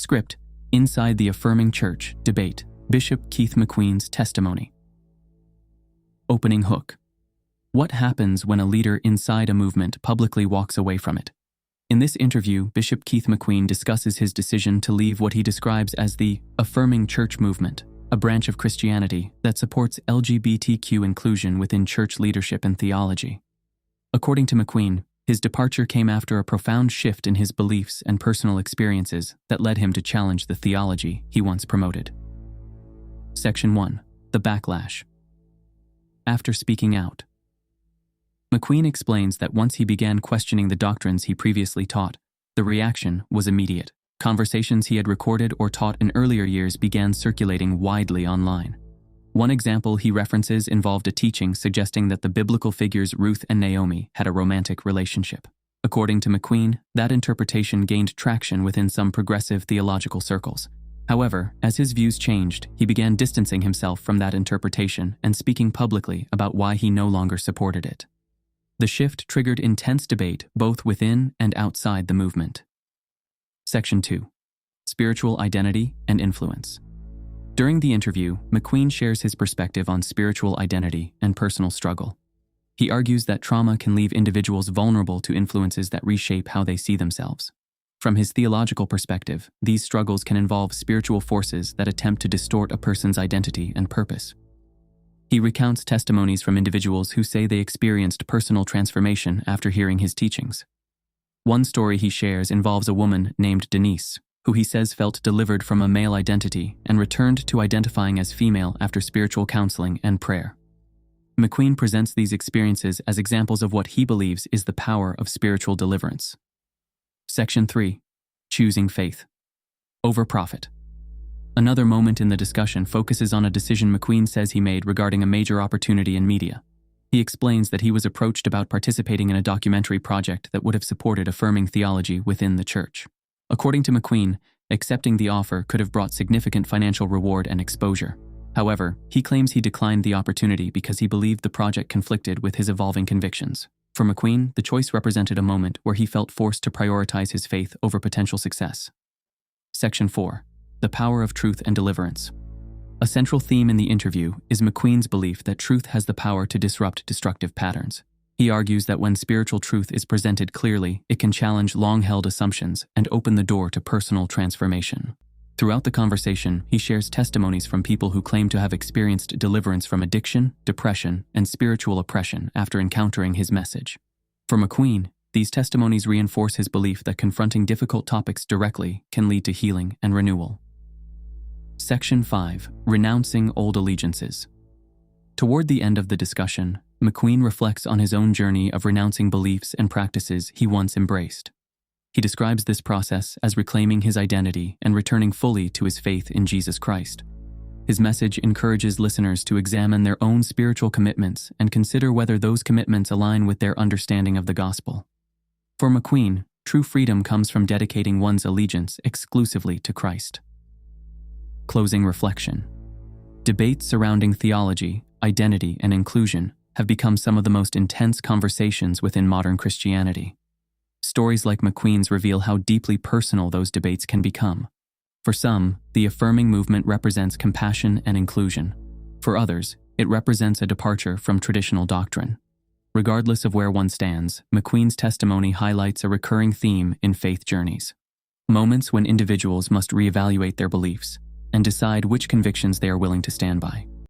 Script: Inside the Affirming Church Debate, Bishop Keith McQueen's Testimony. Opening hook. What happens when a leader inside a movement publicly walks away from it? In this interview, Bishop Keith McQueen discusses his decision to leave what he describes as the Affirming Church movement, a branch of Christianity that supports LGBTQ inclusion within church leadership and theology. According to McQueen, his departure came after a profound shift in his beliefs and personal experiences that led him to challenge the theology he once promoted. Section 1. The Backlash. After speaking out. McQueen explains that once he began questioning the doctrines he previously taught, the reaction was immediate. Conversations he had recorded or taught in earlier years began circulating widely online. One example he references involved a teaching suggesting that the biblical figures Ruth and Naomi had a romantic relationship. According to McQueen, that interpretation gained traction within some progressive theological circles. However, as his views changed, he began distancing himself from that interpretation and speaking publicly about why he no longer supported it. The shift triggered intense debate both within and outside the movement. Section 2. Spiritual Identity and Influence. During the interview, McQueen shares his perspective on spiritual identity and personal struggle. He argues that trauma can leave individuals vulnerable to influences that reshape how they see themselves. From his theological perspective, these struggles can involve spiritual forces that attempt to distort a person's identity and purpose. He recounts testimonies from individuals who say they experienced personal transformation after hearing his teachings. One story he shares involves a woman named Denise, who he says felt delivered from a male identity and returned to identifying as female after spiritual counseling and prayer. McQueen presents these experiences as examples of what he believes is the power of spiritual deliverance. Section 3. Choosing Faith over Profit. Another moment in the discussion focuses on a decision McQueen says he made regarding a major opportunity in media. He explains that he was approached about participating in a documentary project that would have supported affirming theology within the church. According to McQueen, accepting the offer could have brought significant financial reward and exposure. However, he claims he declined the opportunity because he believed the project conflicted with his evolving convictions. For McQueen, the choice represented a moment where he felt forced to prioritize his faith over potential success. Section 4. The Power of Truth and Deliverance. A central theme in the interview is McQueen's belief that truth has the power to disrupt destructive patterns. He argues that when spiritual truth is presented clearly, it can challenge long-held assumptions and open the door to personal transformation. Throughout the conversation, he shares testimonies from people who claim to have experienced deliverance from addiction, depression, and spiritual oppression after encountering his message. For McQueen, these testimonies reinforce his belief that confronting difficult topics directly can lead to healing and renewal. Section 5. Renouncing Old Allegiances. Toward the end of the discussion, McQueen reflects on his own journey of renouncing beliefs and practices he once embraced. He describes this process as reclaiming his identity and returning fully to his faith in Jesus Christ. His message encourages listeners to examine their own spiritual commitments and consider whether those commitments align with their understanding of the gospel. For McQueen, true freedom comes from dedicating one's allegiance exclusively to Christ. Closing reflection. Debates surrounding theology, identity, and inclusion have become some of the most intense conversations within modern Christianity. Stories like McQueen's reveal how deeply personal those debates can become. For some, the affirming movement represents compassion and inclusion. For others, it represents a departure from traditional doctrine. Regardless of where one stands, McQueen's testimony highlights a recurring theme in faith journeys. Moments when individuals must reevaluate their beliefs and decide which convictions they are willing to stand by.